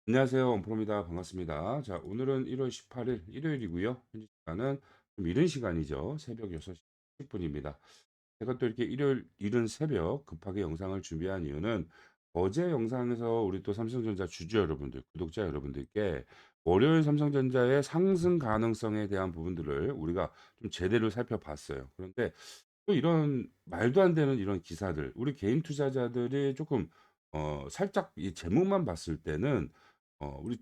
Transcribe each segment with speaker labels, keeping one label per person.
Speaker 1: 안녕하세요. 원프로입니다. 반갑습니다. 자, 오늘은 1월 18일 일요일이고요. 현재 시간은 좀 이른 시간이죠. 새벽 6시 10분입니다. 제가 또 이렇게 일요일 이른 새벽 급하게 영상을 준비한 이유는 어제 영상에서 우리 또 삼성전자 주주 여러분들, 구독자 여러분들께 월요일 삼성전자의 상승 가능성에 대한 부분들을 우리가 좀 제대로 살펴봤어요. 그런데 또 이런 말도 안 되는 이런 기사들, 우리 개인 투자자들이 조금 살짝 이 제목만 봤을 때는 우리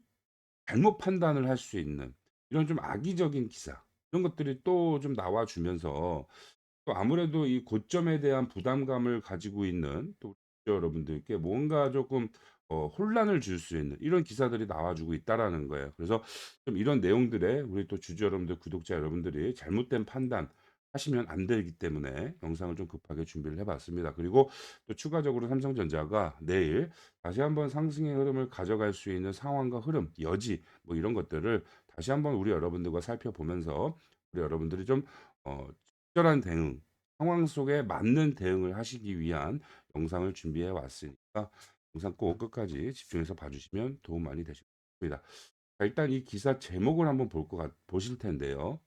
Speaker 1: 잘못 판단을 할 수 있는 이런 좀 악의적인 기사, 이런 것들이 또 좀 나와 주면서 또 아무래도 이 고점에 대한 부담감을 가지고 있는 또 여러분들께 뭔가 조금 혼란을 줄 수 있는 이런 기사들이 나와 주고 있다라는 거예요. 그래서 좀 이런 내용들에 우리 또 주주 여러분들, 구독자 여러분들이 잘못된 판단하시면 안 되기 때문에 영상을 좀 급하게 준비를 해 봤습니다. 그리고 또 추가적으로 삼성전자가 내일 다시 한번 상승의 흐름을 가져갈 수 있는 상황과 흐름, 여지 뭐 이런 것들을 다시 한번 우리 여러분들과 살펴보면서 우리 여러분들이 좀 적절한 대응, 상황 속에 맞는 대응을 하시기 위한 영상을 준비해 왔으니까 영상 꼭 끝까지 집중해서 봐주시면 도움 많이 되실 겁니다. 자, 일단 이 기사 제목을 한번 보실 텐데요.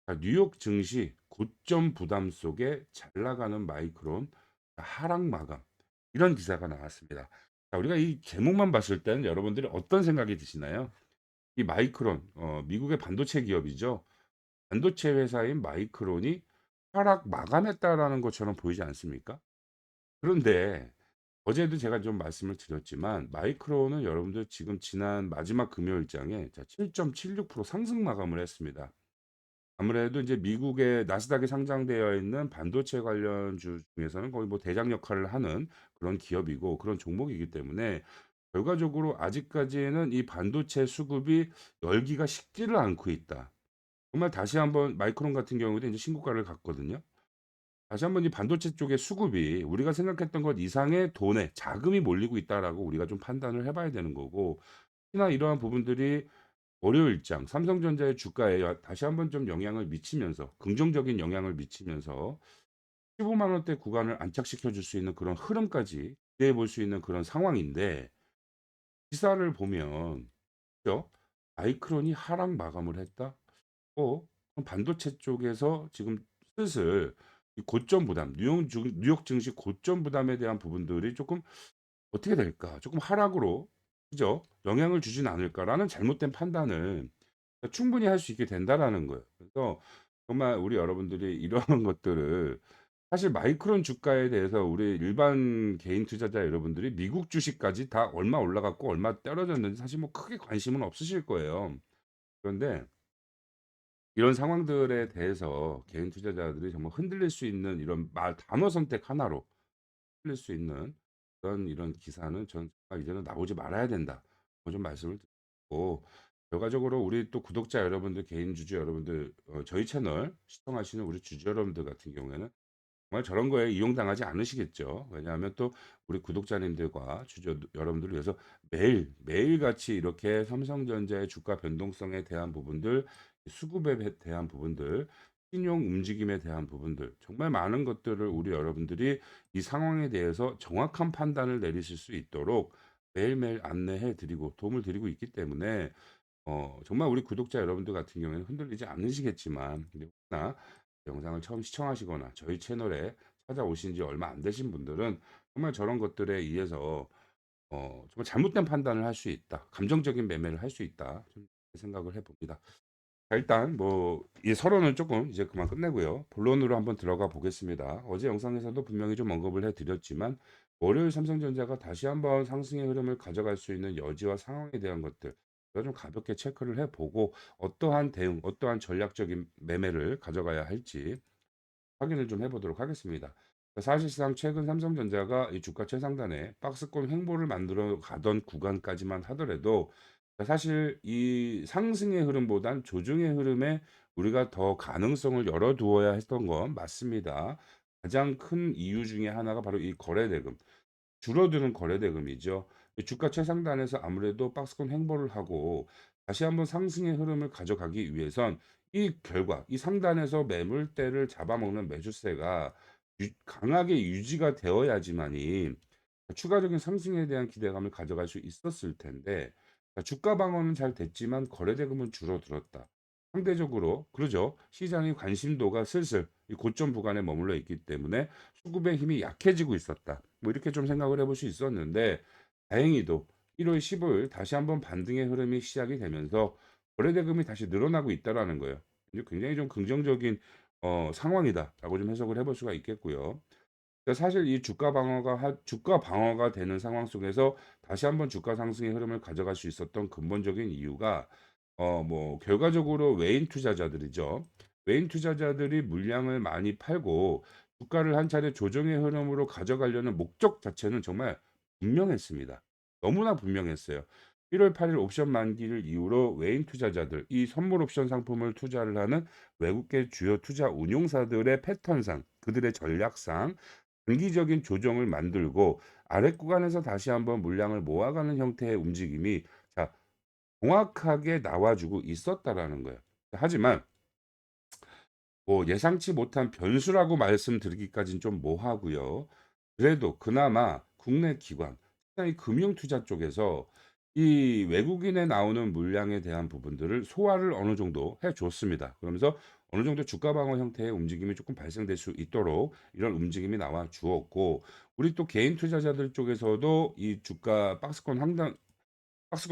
Speaker 1: 자, 뉴욕 증시 고점 부담 속에 잘 나가는 마이크론 하락 마감, 이런 기사가 나왔습니다. 자, 우리가 이 제목만 봤을 때는 여러분들이 어떤 생각이 드시나요? 이 마이크론, 미국의 반도체 기업이죠. 반도체 회사인 마이크론이 하락 마감했다라는 것처럼 보이지 않습니까? 그런데 어제도 제가 좀 말씀을 드렸지만 마이크론은 여러분들 지금 지난 마지막 금요일장에 자 7.76% 상승 마감을 했습니다. 아무래도 이제 미국의 나스닥에 상장되어 있는 반도체 관련주 중에서는 거의 뭐 대장 역할을 하는 그런 기업이고 그런 종목이기 때문에 결과적으로 아직까지는 이 반도체 수급이 열기가 식지를 않고 있다. 정말 다시 한번 마이크론 같은 경우에도 이제 신고가를 갔거든요. 다시 한번 이 반도체 쪽의 수급이 우리가 생각했던 것 이상의 돈에 자금이 몰리고 있다라고 우리가 좀 판단을 해 봐야 되는 거고, 특히나 이러한 부분들이 월요일장 삼성전자의 주가에 다시 한번 좀 영향을 미치면서 긍정적인 영향을 미치면서 15만 원대 구간을 안착시켜 줄 수 있는 그런 흐름까지 기대해 볼 수 있는 그런 상황인데, 기사를 보면 그죠? '마이크론이 하락 마감을 했다.' 그럼 반도체 쪽에서 지금 슬슬 이 고점 부담, 뉴욕 증시 고점 부담에 대한 부분들이 조금 어떻게 될까? 조금 하락으로, 그죠? '영향을 주진 않을까.'라는 잘못된 판단을 충분히 할 수 있게 된다라는 거예요. 그래서 정말 우리 여러분들이 이러한 것들을, 사실 마이크론 주가에 대해서 우리 일반 개인 투자자 여러분들이 미국 주식까지 다 얼마 올라갔고 얼마 떨어졌는지 사실 뭐 크게 관심은 없으실 거예요. 그런데 이런 상황들에 대해서 개인 투자자들이 정말 흔들릴 수 있는 이런 단어 선택 하나로 흔들릴 수 있는 그런 이런 기사는 전 정말 이제는 나오지 말아야 된다. 좀 말씀을 드리고, 결과적으로 우리 또 구독자 여러분들, 개인 주주 여러분들, 저희 채널 시청하시는 우리 주주 여러분들 같은 경우에는 정말 저런 거에 이용당하지 않으시겠죠. 왜냐하면 또 우리 구독자님들과 주주 여러분들을 위해서 매일같이 이렇게 삼성전자의 주가 변동성에 대한 부분들, 수급에 대한 부분들, 신용 움직임에 대한 부분들, 정말 많은 것들을 우리 여러분들이 이 상황에 대해서 정확한 판단을 내리실 수 있도록 매일매일 안내해 드리고 도움을 드리고 있기 때문에 정말 우리 구독자 여러분들 같은 경우에는 흔들리지 않으시겠지만, 근데 혹시나 영상을 처음 시청하시거나 저희 채널에 찾아오신 지 얼마 안 되신 분들은 정말 저런 것들에 의해서 정말 잘못된 판단을 할 수 있다. 감정적인 매매를 할 수 있다. 좀 생각을 해 봅니다. 자, 일단 뭐 이 서론은 조금 이제 그만 끝내고요. 본론으로 한번 들어가 보겠습니다. 어제 영상에서도 분명히 좀 언급을 해 드렸지만 월요일 삼성전자가 다시 한번 상승의 흐름을 가져갈 수 있는 여지와 상황에 대한 것들 제가 좀 가볍게 체크를 해 보고 어떠한 대응, 어떠한 전략적인 매매를 가져가야 할지 확인을 좀 해 보도록 하겠습니다. 사실상 최근 삼성전자가 이 주가 최상단에 박스권 횡보를 만들어 가던 구간까지만 하더라도 사실 이 상승의 흐름보단 조정의 흐름에 우리가 더 가능성을 열어 두어야 했던 건 맞습니다. 가장 큰 이유 중에 하나가 바로 이 거래대금, 줄어드는 거래대금이죠. 이 주가 최상단에서 아무래도 박스권 횡보를 하고 다시 한번 상승의 흐름을 가져가기 위해선 이 결과, 이 상단에서 매물대를 잡아먹는 매수세가 강하게 유지가 되어야지만이 추가적인 상승에 대한 기대감을 가져갈 수 있었을 텐데, 자, 주가 방어는 잘 됐지만 거래 대금은 줄어들었다. 상대적으로 그러죠. 시장의 관심도가 슬슬 이 고점 구간에 머물러 있기 때문에 수급의 힘이 약해지고 있었다. 뭐 이렇게 좀 생각을 해볼 수 있었는데 다행히도 1월 15일 다시 한번 반등의 흐름이 시작이 되면서 거래 대금이 다시 늘어나고 있다라는 거예요. 이제 굉장히 좀 긍정적인 상황이다라고 좀 해석을 해볼 수가 있겠고요. 사실 이 주가 방어가 되는 상황 속에서 다시 한번 주가 상승의 흐름을 가져갈 수 있었던 근본적인 이유가 뭐 결과적으로 외인 투자자들이죠. 외인 투자자들이 물량을 많이 팔고 주가를 한 차례 조정의 흐름으로 가져가려는 목적 자체는 정말 분명했습니다. 너무나 분명했어요. 1월 8일 옵션 만기를 이후로 외인 투자자들, 이 선물 옵션 상품을 투자를 하는 외국계 주요 투자 운용사들의 패턴상, 그들의 전략상 단기적인 조정을 만들고 아래 구간에서 다시 한번 물량을 모아가는 형태의 움직임이 자 정확하게 나와주고 있었다라는 거예요. 하지만 뭐 예상치 못한 변수라고 말씀드리기까지는 좀 뭐하고요. 그래도 그나마 국내 기관, 특히 금융 투자 쪽에서 이 외국인에 나오는 물량에 대한 부분들을 소화를 어느 정도 해 줬습니다. 그러면서 어느 정도 주가 방어 형태의 움직임이 조금 발생될 수 있도록 이런 움직임이 나와 주었고, 우리 또 개인 투자자들 쪽에서도 이 주가 박스권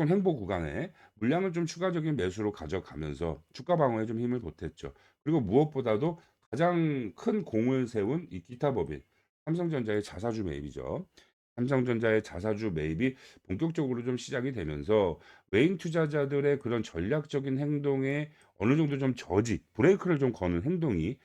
Speaker 1: 횡보 구간에 물량을 좀 추가적인 매수로 가져가면서 주가 방어에 좀 힘을 보탰죠. 그리고 무엇보다도 가장 큰 공을 세운 이 기타 법인 삼성전자의 자사주 매입이죠. 삼성전자의 자사주 매입이 본격적으로 좀 시작이 되면서 외인 투자자들의 그런 전략적인 행동에 어느 정도 좀 브레이크를 좀 거는 행동이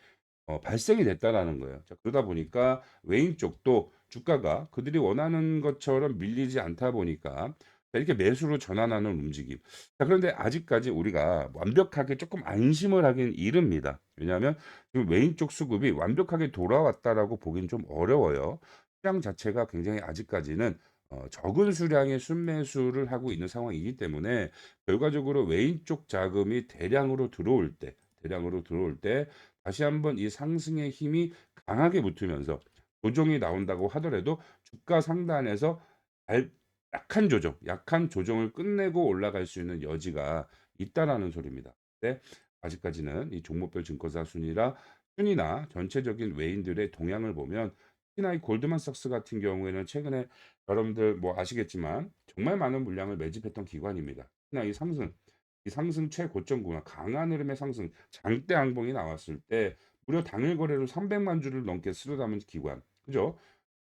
Speaker 1: 발생이 됐다라는 거예요. 자, 그러다 보니까 외인 쪽도 주가가 그들이 원하는 것처럼 밀리지 않다 보니까 자, 이렇게 매수로 전환하는 움직임. 자, 그런데 아직까지 우리가 완벽하게 조금 안심을 하긴 이릅니다. 왜냐하면 지금 외인 쪽 수급이 완벽하게 돌아왔다라고 보긴 좀 어려워요. 시장 자체가 굉장히 아직까지는 적은 수량의 순매수를 하고 있는 상황이기 때문에 결과적으로 외인 쪽 자금이 대량으로 들어올 때 다시 한번 이 상승의 힘이 강하게 붙으면서 조정이 나온다고 하더라도 주가 상단에서 알 약한 조정을 끝내고 올라갈 수 있는 여지가 있다라는 소리입니다. 근데 아직까지는 이 종목별 증거사 순위나 전체적인 외인들의 동향을 보면 특히나 이 골드만삭스 같은 경우에는 최근에 여러분들 뭐 아시겠지만 정말 많은 물량을 매집했던 기관입니다. 특히나 이 상승 최고점 구간 강한 흐름의 상승 장대 항봉이 나왔을 때 무려 당일 거래로 300만 주를 넘게 쓸어 담은 기관. 그죠?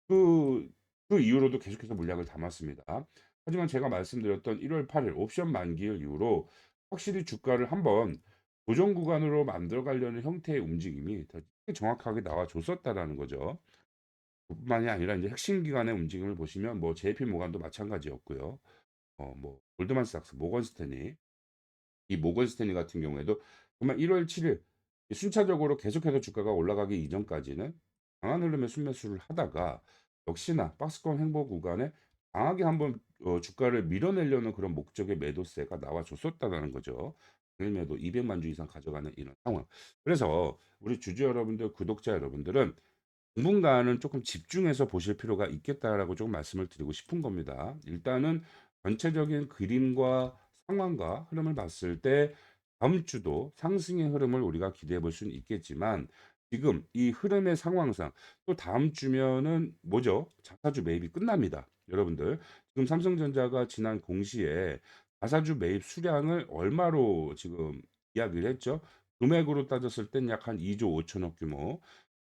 Speaker 1: 그 이후로도 계속해서 물량을 담았습니다. 하지만 제가 말씀드렸던 1월 8일 옵션 만기일 이후로 확실히 주가를 한번 조정 구간으로 만들어 가려는 형태의 움직임이 더 정확하게 나와 줬었다라는 거죠. 뿐만이 아니라 이제 핵심 기관의 움직임을 보시면 뭐 JP 모간도 마찬가지였고요. 뭐 골드만삭스, 모건 스탠리, 이 모건 스탠리 같은 경우에도 정말 1월 7일 순차적으로 계속해서 주가가 올라가기 이전까지는 강한 흐름의 순매수를 하다가 역시나 박스권 횡보 구간에 강하게 한번 주가를 밀어내려는 그런 목적의 매도세가 나와 줬었다라는 거죠. 당일 매도 200만 주 이상 가져가는 이런 상황. 그래서 우리 주주 여러분들, 구독자 여러분들은 당분간은 조금 집중해서 보실 필요가 있겠다라고 좀 말씀을 드리고 싶은 겁니다. 일단은 전체적인 그림과 상황과 흐름을 봤을 때 다음 주도 상승의 흐름을 우리가 기대해 볼 수는 있겠지만 지금 이 흐름의 상황상 또 다음 주면은 뭐죠? 자사주 매입이 끝납니다. 여러분들 지금 삼성전자가 지난 공시에 자사주 매입 수량을 얼마로 지금 이야기를 했죠? 금액으로 따졌을 땐 약 한 2조 5천억 규모.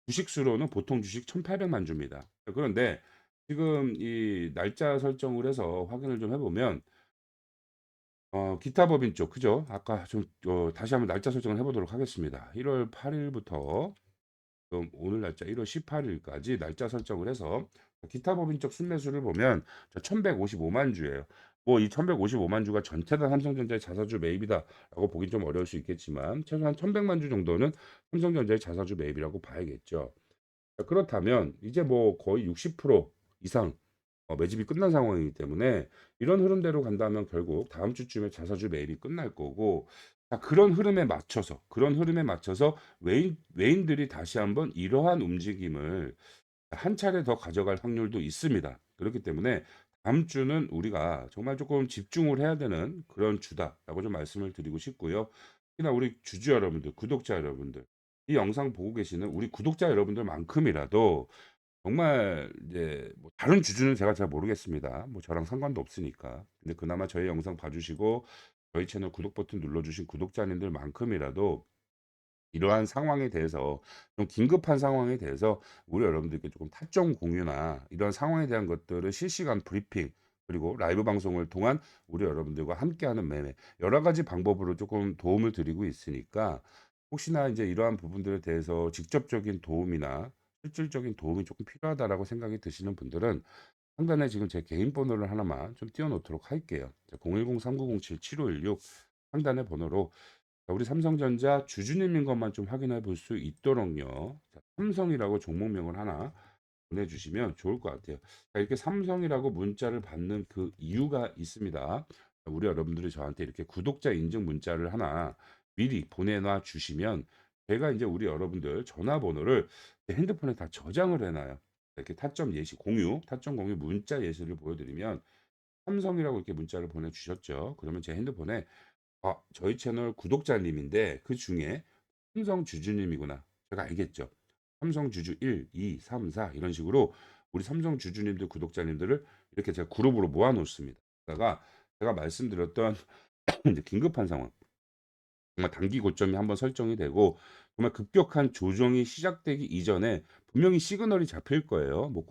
Speaker 1: 주식수로는 보통 주식 1,800만 주입니다. 그런데 지금 이 날짜 설정을 해서 확인을 좀 해보면 기타 법인 쪽 그죠? 아까 좀 다시 한번 날짜 설정을 해보도록 하겠습니다. 1월 8일부터 오늘 날짜 1월 18일까지 날짜 설정을 해서 기타 법인 쪽 순매수를 보면 1,155만 주예요. 뭐 이 1,155만 주가 전체 다 삼성전자의 자사주 매입이다라고 보긴 좀 어려울 수 있겠지만 최소한 1,100만 주 정도는 삼성전자의 자사주 매입이라고 봐야겠죠. 자, 그렇다면 이제 뭐 거의 60% 이상 매집이 끝난 상황이기 때문에 이런 흐름대로 간다면 결국 다음 주쯤에 자사주 매입이 끝날 거고 자, 그런 흐름에 맞춰서 외인들이 다시 한번 이러한 움직임을 한 차례 더 가져갈 확률도 있습니다. 그렇기 때문에 다음 주는 우리가 정말 조금 집중을 해야 되는 그런 주다라고 좀 말씀을 드리고 싶고요. 특히나 우리 주주 여러분들, 구독자 여러분들, 이 영상 보고 계시는 우리 구독자 여러분들만큼이라도 정말 이제 뭐 다른 주주는 제가 잘 모르겠습니다. 뭐 저랑 상관도 없으니까. 근데 그나마 저희 영상 봐 주시고 저희 채널 구독 버튼 눌러 주신 구독자님들만큼이라도 이러한 상황에 대해서 좀 긴급한 상황에 대해서 우리 여러분들께 조금 타점 공유나 이런 상황에 대한 것들을 실시간 브리핑 그리고 라이브 방송을 통한 우리 여러분들과 함께하는 매매 여러 가지 방법으로 조금 도움을 드리고 있으니까 혹시나 이제 이러한 부분들에 대해서 직접적인 도움이나 실질적인 도움이 조금 필요하다라고 생각이 드시는 분들은 상단에 지금 제 개인 번호를 하나만 좀 띄워 놓도록 할게요. 010-3907-7516 상단의 번호로 우리 삼성전자 주주님인 것만 좀 확인해 볼 수 있도록요. 자, 삼성이라고 종목명을 하나 보내주시면 좋을 것 같아요. 자, 이렇게 삼성이라고 문자를 받는 그 이유가 있습니다. 우리 여러분들이 저한테 이렇게 구독자 인증 문자를 하나 미리 보내놔 주시면 제가 이제 우리 여러분들 전화번호를 제 핸드폰에 다 저장을 해놔요. 이렇게 타점 예시 공유, 타점 공유 문자 예시를 보여드리면 삼성이라고 이렇게 문자를 보내주셨죠. 그러면 제 핸드폰에 저희 채널 구독자님인데 그중에 삼성 주주님이구나. 제가 알겠죠. 삼성 주주 1, 2, 3, 4 이런 식으로 우리 삼성 주주님들 구독자님들을 이렇게 제가 그룹으로 모아 놓습니다. 그러다가 제가 말씀드렸던 이제 긴급한 상황 정말 단기 고점이 한번 설정이 되고 정말 급격한 조정이 시작되기 이전에 분명히 시그널이 잡힐 거예요. 뭐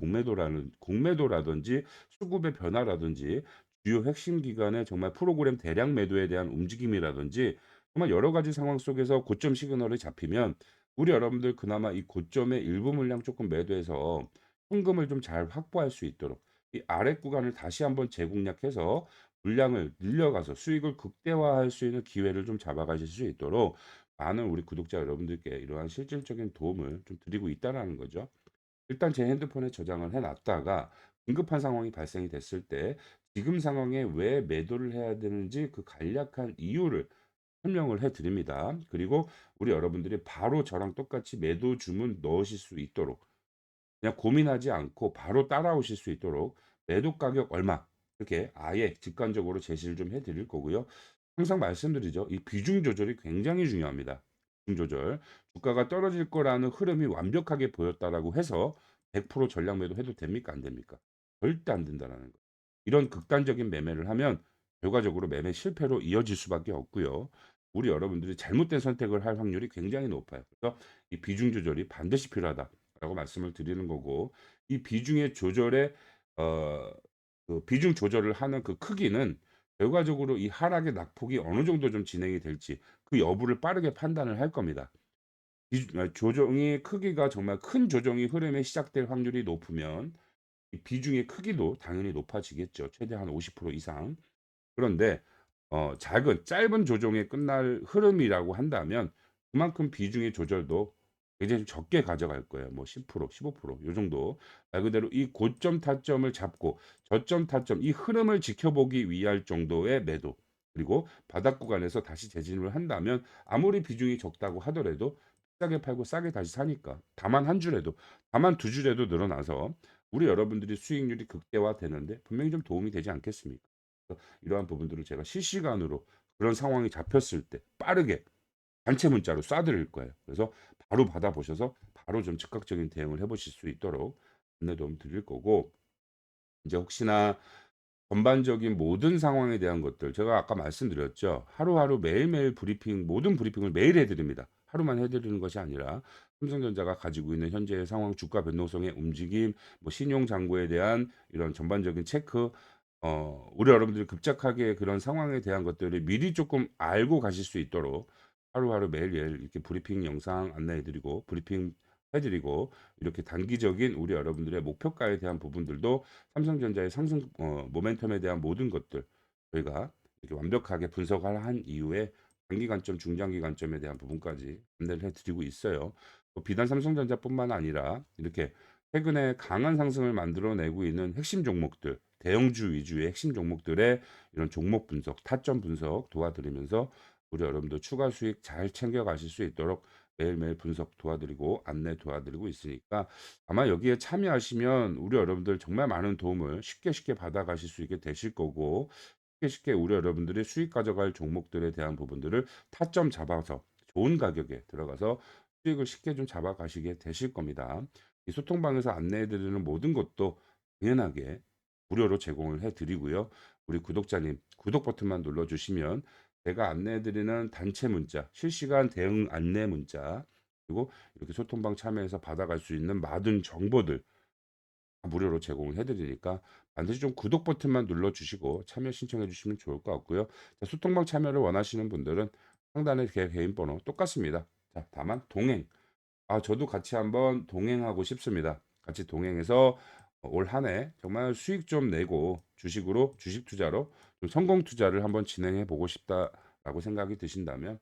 Speaker 1: 공매도라든지 수급의 변화라든지 주요 핵심 기관의 정말 프로그램 대량 매도에 대한 움직임이라든지 정말 여러 가지 상황 속에서 고점 시그널이 잡히면 우리 여러분들 그나마 이 고점의 일부 물량 조금 매도해서 현금을 좀 잘 확보할 수 있도록 이 아래 구간을 다시 한번 재공략해서 물량을 늘려가서 수익을 극대화할 수 있는 기회를 좀 잡아가실 수 있도록 많은 우리 구독자 여러분들께 이러한 실질적인 도움을 좀 드리고 있다라는 거죠. 일단 제 핸드폰에 저장을 해 놨다가 긴급한 상황이 발생이 됐을 때 지금 상황에 왜 매도를 해야 되는지 그 간략한 이유를 설명을 해 드립니다. 그리고 우리 여러분들이 바로 저랑 똑같이 매도 주문 넣으실 수 있도록 그냥 고민하지 않고 바로 따라오실 수 있도록 매도 가격 얼마 이렇게 아예 직관적으로 제시를 좀 해 드릴 거고요. 항상 말씀드리죠. 이 비중 조절이 굉장히 중요합니다. 비중 조절. 주가가 떨어질 거라는 흐름이 완벽하게 보였다라고 해서 100% 전량 매도해도 됩니까? 안 됩니까? 절대 안 된다라는 거. 이런 극단적인 매매를 하면 결과적으로 매매 실패로 이어질 수밖에 없고요. 우리 여러분들이 잘못된 선택을 할 확률이 굉장히 높아요. 그래서 이 비중 조절이 반드시 필요하다라고 말씀을 드리는 거고 이 비중의 조절에 어 그 비중 조절을 하는 그 크기는 결과적으로 이 하락의 낙폭이 어느 정도 좀 진행이 될지 그 여부를 빠르게 판단을 할 겁니다. 조정의 크기가 정말 큰 조정이 흐름에 시작될 확률이 높으면 이 비중의 크기도 당연히 높아지겠죠. 최대 한 50% 이상. 그런데 작은 짧은 조정에 끝날 흐름이라고 한다면 그만큼 비중의 조절도 굉장히 좀 적게 가져갈 거예요. 뭐 10% 15%요 정도. 말 그대로 이 고점 타점을 잡고 저점 타점 이 흐름을 지켜보기 위할 정도의 매도 그리고 바닥 구간에서 다시 재진입을 한다면 아무리 비중이 적다고 하더라도 싸게 팔고 싸게 다시 사니까 다만 한 주라도 다만 두 주라도 늘어나서 우리 여러분들이 수익률이 극대화되는데 분명히 좀 도움이 되지 않겠습니까? 이러한 부분들을 제가 실시간으로 그런 상황이 잡혔을 때 빠르게 단체 문자로 쏴 드릴 거예요. 그래서 바로 받아 보셔서 바로 좀 즉각적인 대응을 해 보실 수 있도록 안내 도움 드릴 거고 이제 혹시나 전반적인 모든 상황에 대한 것들 제가 아까 말씀드렸죠. 하루하루 매일매일 브리핑 모든 브리핑을 매일 해 드립니다. 하루만 해 드리는 것이 아니라 삼성전자가 가지고 있는 현재의 상황, 주가 변동성의 움직임, 뭐 신용 잔고에 대한 이런 전반적인 체크 우리 여러분들이 급작하게 그런 상황에 대한 것들을 미리 조금 알고 가실 수 있도록 하루하루 매일매일 이렇게 브리핑 영상 안내해 드리고 브리핑 해 드리고 이렇게 단기적인 우리 여러분들의 목표가에 대한 부분들도 삼성전자의 상승 모멘텀에 대한 모든 것들 저희가 이렇게 완벽하게 분석을 한 이후에 단기 관점, 중장기 관점에 대한 부분까지 안내를 해 드리고 있어요. 비단 삼성전자뿐만 아니라 이렇게 최근에 강한 상승을 만들어내고 있는 핵심 종목들, 대형주 위주의 핵심 종목들의 이런 종목 분석, 타점 분석 도와드리면서 우리 여러분들 추가 수익 잘 챙겨 가실 수 있도록 매일매일 분석 도와드리고 안내 도와드리고 있으니까 아마 여기에 참여하시면 우리 여러분들 정말 많은 도움을 쉽게 받아가실 수 있게 되실 거고 쉽게 우리 여러분들이 수익 가져갈 종목들에 대한 부분들을 타점 잡아서 좋은 가격에 들어가서 수익을 쉽게 좀 잡아가시게 되실 겁니다. 이 소통방에서 안내해 드리는 모든 것도 당연하게 무료로 제공을 해 드리고요. 우리 구독자님 구독 버튼만 눌러 주시면 제가 안내해 드리는 단체 문자, 실시간 대응 안내 문자, 그리고 이렇게 소통방 참여해서 받아갈 수 있는 모든 정보들 다 무료로 제공을 해 드리니까 반드시 좀 구독 버튼만 눌러 주시고 참여 신청해 주시면 좋을 것 같고요. 자, 소통방 참여를 원하시는 분들은 상단에 제 개인 번호 똑같습니다. 자, 다만 동행. 저도 같이 한번 동행하고 싶습니다. 같이 동행해서 올 한 해 정말 수익 좀 내고 주식으로 주식 투자로 좀 성공 투자를 한번 진행해 보고 싶다라고 생각이 드신다면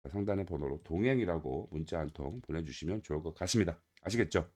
Speaker 1: 상단의 번호로 동행이라고 문자 한 통 보내주시면 좋을 것 같습니다. 아시겠죠?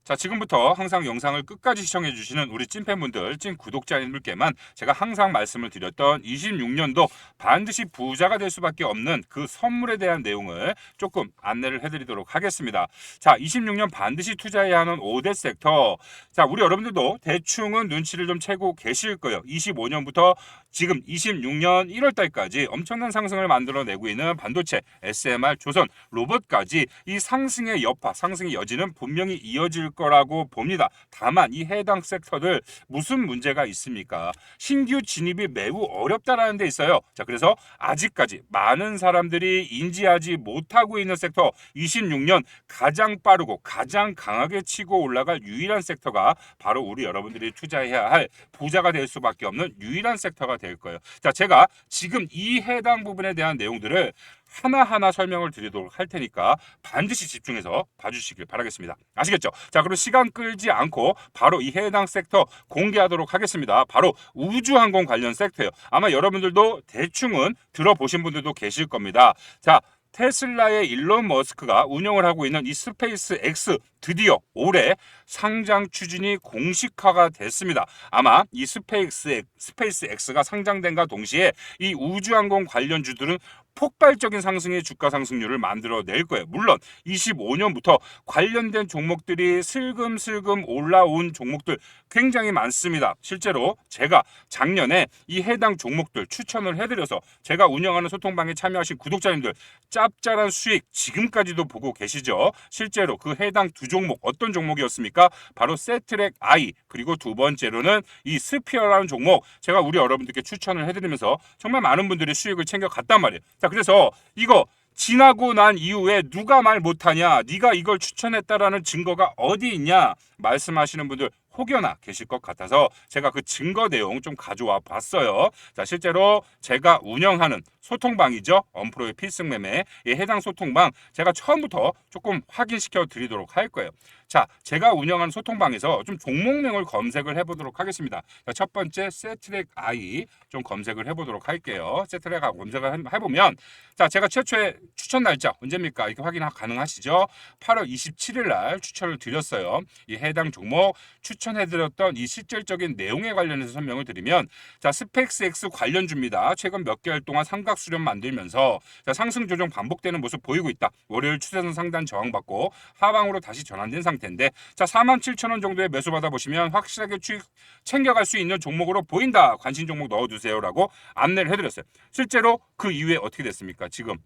Speaker 2: 자, 지금부터 항상 영상을 끝까지 시청해 주시는 우리 찐팬분들, 찐 구독자님들께만 제가 항상 말씀을 드렸던 26년도 반드시 부자가 될 수밖에 없는 그 선물에 대한 내용을 조금 안내를 해드리도록 하겠습니다. 자, 26년 반드시 투자해야 하는 5대 섹터. 자, 우리 여러분들도 대충은 눈치를 좀 채고 계실 거예요. 25년부터 지금 26년 1월 달까지 엄청난 상승을 만들어내고 있는 반도체, SMR, 조선, 로봇까지 이 상승의 여파, 상승의 여지는 분명히 이어질 거라고 봅니다. 다만 이 해당 섹터들 무슨 문제가 있습니까? 신규 진입이 매우 어렵다라는 데 있어요. 자, 그래서 아직까지 많은 사람들이 인지하지 못하고 있는 섹터, 26년 가장 빠르고 가장 강하게 치고 올라갈 유일한 섹터가 바로 우리 여러분들이 투자해야 할 부자가 될 수밖에 없는 유일한 섹터가 될 거예요. 자, 제가 지금 이 해당 부분에 대한 내용들을 하나하나 설명을 드리도록 할 테니까 반드시 집중해서 봐주시길 바라겠습니다. 아시겠죠? 자, 그럼 시간 끌지 않고 바로 이 해당 섹터 공개하도록 하겠습니다. 바로 우주항공 관련 섹터예요. 아마 여러분들도 대충은 들어보신 분들도 계실 겁니다. 자, 테슬라의 일론 머스크가 운영을 하고 있는 이 스페이스 X 드디어 올해 상장 추진이 공식화가 됐습니다. 아마 이 스페이스 X가 상장된과 동시에 이 우주항공 관련주들은 폭발적인 상승의 주가 상승률을 만들어낼 거예요. 물론 25년부터 관련된 종목들이 슬금슬금 올라온 종목들 굉장히 많습니다. 실제로 제가 작년에 이 해당 종목들 추천을 해드려서 제가 운영하는 소통방에 참여하신 구독자님들 짭짤한 수익 지금까지도 보고 계시죠. 실제로 그 해당 두 종목 어떤 종목이었습니까? 바로 세트랙 I, 그리고 두 번째로는 이 스피어라는 종목 제가 우리 여러분들께 추천을 해드리면서 정말 많은 분들이 수익을 챙겨갔단 말이에요. 자, 그래서 이거 지나고 난 이후에 누가 말 못하냐, 네가 이걸 추천했다라는 증거가 어디 있냐 말씀하시는 분들 혹여나 계실 것 같아서 제가 그 증거 내용 좀 가져와 봤어요. 자, 실제로 제가 운영하는 소통방이죠. 엄프로의 필승매매에 해당 소통방 제가 처음부터 조금 확인시켜 드리도록 할 거예요. 자, 제가 운영하는 소통방에서 좀 종목명을 검색을 해보도록 하겠습니다. 자, 첫 번째 세트랙 I 좀 검색을 해보도록 할게요. 세트랙 I 검색을 해보면 자, 제가 최초의 추천 날짜 언제입니까? 이렇게 확인 가능하시죠? 8월 27일 날 추천을 드렸어요. 이 해당 종목 추천해드렸던 이 실질적인 내용에 관련해서 설명을 드리면 자, 스펙스 X 관련주입니다. 최근 몇 개월 동안 삼각 수렴 만들면서 자, 상승 조정 반복되는 모습 보이고 있다. 월요일 추세선 상단 저항받고 하방으로 다시 전환된 상태인데 자, 47,000원 정도의 매수 받아보시면 확실하게 수익 챙겨갈 수 있는 종목으로 보인다. 관심 종목 넣어두세요라고 안내를 해드렸어요. 실제로 그 이후에 어떻게 됐습니까? 지금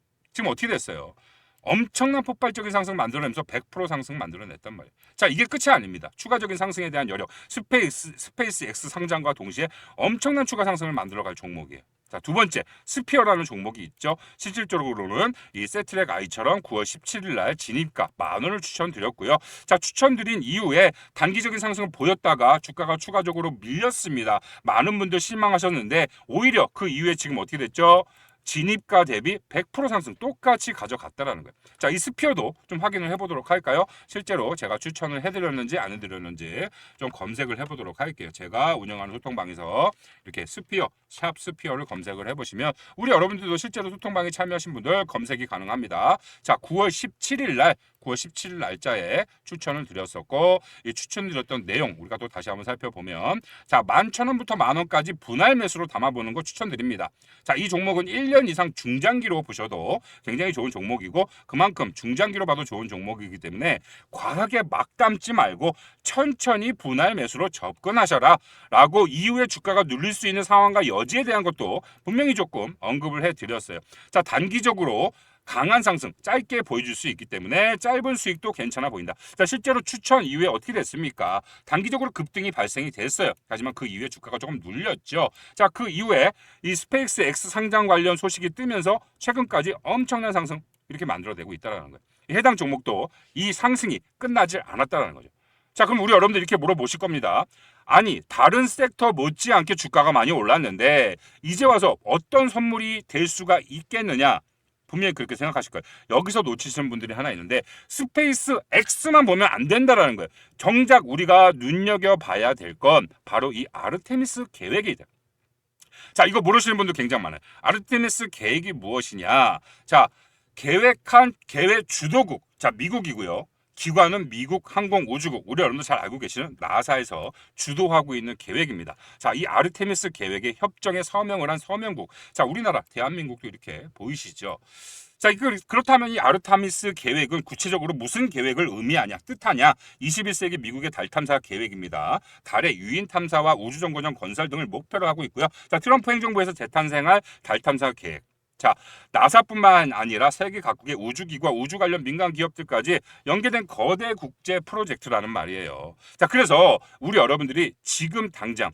Speaker 2: 어떻게 됐어요? 엄청난 폭발적인 상승 만들어내면서 100% 상승 만들어냈단 말이에요. 자, 이게 끝이 아닙니다. 추가적인 상승에 대한 여력, 스페이스 X 상장과 동시에 엄청난 추가 상승을 만들어갈 종목이에요. 자, 두 번째 스피어라는 종목이 있죠. 실질적으로는 이 세트랙 I처럼 9월 17일 날 진입가 10,000원을 추천드렸고요. 자, 추천드린 이후에 단기적인 상승을 보였다가 주가가 추가적으로 밀렸습니다. 많은 분들 실망하셨는데 오히려 그 이후에 지금 어떻게 됐죠? 진입가 대비 100% 상승 똑같이 가져갔다라는 거예요. 자, 이 스피어도 좀 확인을 해보도록 할까요? 실제로 제가 추천을 해드렸는지 안 해드렸는지 좀 검색을 해보도록 할게요. 제가 운영하는 소통방에서 이렇게 스피어, 샵 스피어를 검색을 해보시면 우리 여러분들도 실제로 소통방에 참여하신 분들 검색이 가능합니다. 자, 9월 17일 날 9월 17일 날짜에 추천을 드렸었고 이 추천드렸던 내용 우리가 또 다시 한번 살펴보면 자, 11,000원부터 10,000원까지 분할 매수로 담아보는 거 추천드립니다. 자, 이 종목은 1년 1년 이상 중장기로 보셔도 굉장히 좋은 종목이고 그만큼 중장기로 봐도 좋은 종목이기 때문에 과하게 막 담지 말고 천천히 분할 매수로 접근하셔라 라고 이후에 주가가 눌릴 수 있는 상황과 여지에 대한 것도 분명히 조금 언급을 해드렸어요. 자, 단기적으로 강한 상승 짧게 보여줄 수 있기 때문에 짧은 수익도 괜찮아 보인다. 자, 실제로 추천 이후에 어떻게 됐습니까? 단기적으로 급등이 발생이 됐어요. 하지만 그 이후에 주가가 조금 눌렸죠. 자, 그 이후에 이 스페이스 X 상장 관련 소식이 뜨면서 최근까지 엄청난 상승 이렇게 만들어내고 있다는 거예요. 해당 종목도 이 상승이 끝나지 않았다는 거죠. 자, 그럼 우리 여러분들 이렇게 물어보실 겁니다. 아니, 다른 섹터 못지않게 주가가 많이 올랐는데 이제 와서 어떤 선물이 될 수가 있겠느냐? 분명히 그렇게 생각하실 거예요. 여기서 놓치시는 분들이 하나 있는데 스페이스 X만 보면 안 된다라는 거예요. 정작 우리가 눈여겨봐야 될 건 바로 이 아르테미스 계획이다. 자, 이거 모르시는 분들 굉장히 많아요. 아르테미스 계획이 무엇이냐? 자, 계획 주도국, 자, 미국이고요. 기관은 미국 항공우주국, 우리 여러분도 잘 알고 계시는 나사에서 주도하고 있는 계획입니다. 자, 이 아르테미스 계획에 협정에 서명을 한 서명국, 자, 우리나라 대한민국도 이렇게 보이시죠? 자, 그렇다면 이 아르테미스 계획은 구체적으로 무슨 계획을 의미하냐, 뜻하냐? 21세기 미국의 달 탐사 계획입니다. 달의 유인 탐사와 우주정거장 건설 등을 목표로 하고 있고요. 자, 트럼프 행정부에서 재탄생할 달 탐사 계획. 자, 나사뿐만 아니라 세계 각국의 우주기구와 우주 관련 민간 기업들까지 연계된 거대 국제 프로젝트라는 말이에요. 자, 그래서 우리 여러분들이 지금 당장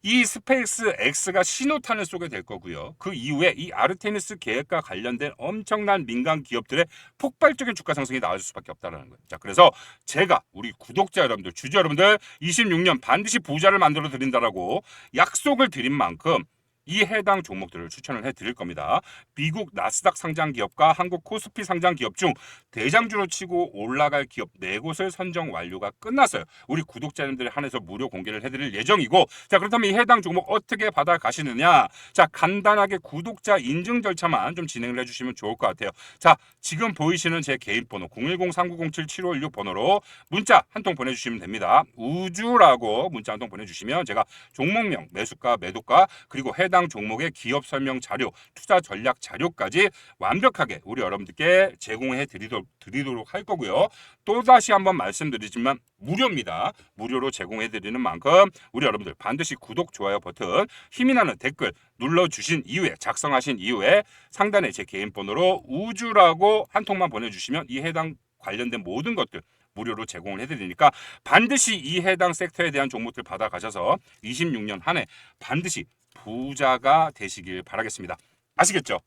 Speaker 2: 이 스페이스 X가 신호탄을 쏘게 될 거고요. 그 이후에 이 아르테미스 계획과 관련된 엄청난 민간 기업들의 폭발적인 주가 상승이 나올 수밖에 없다는 거예요. 자, 그래서 제가 우리 구독자 여러분들, 주주 여러분들 26년 반드시 부자를 만들어 드린다라고 약속을 드린 만큼 이 해당 종목들을 추천을 해드릴 겁니다. 미국 나스닥 상장 기업과 한국 코스피 상장 기업 중 대장주로 치고 올라갈 기업 4곳을 선정 완료가 끝났어요. 우리 구독자님들에 한해서 무료 공개를 해드릴 예정이고, 자, 그렇다면 이 해당 종목 어떻게 받아가시느냐? 자, 간단하게 구독자 인증 절차만 좀 진행을 해주시면 좋을 것 같아요. 자, 지금 보이시는 제 개인 번호 010-3907-7516 번호로 문자 한 통 보내주시면 됩니다. 우주라고 문자 한 통 보내주시면 제가 종목명, 매수가, 매도가, 그리고 해당 종목의 기업 설명 자료, 투자 전략 자료까지 완벽하게 우리 여러분들께 제공해 드리도록 할 거고요. 또다시 한번 말씀드리지만 무료입니다. 무료로 제공해 드리는 만큼 우리 여러분들 반드시 구독, 좋아요 버튼, 힘이 나는 댓글 눌러주신 이후에, 작성하신 이후에 상단에 제 개인 번호로 우주라고 한 통만 보내주시면 이 해당 관련된 모든 것들 무료로 제공을 해드리니까 반드시 이 해당 섹터에 대한 종목들 받아가셔서 26년 한 해 반드시 부자가 되시길 바라겠습니다. 아시겠죠?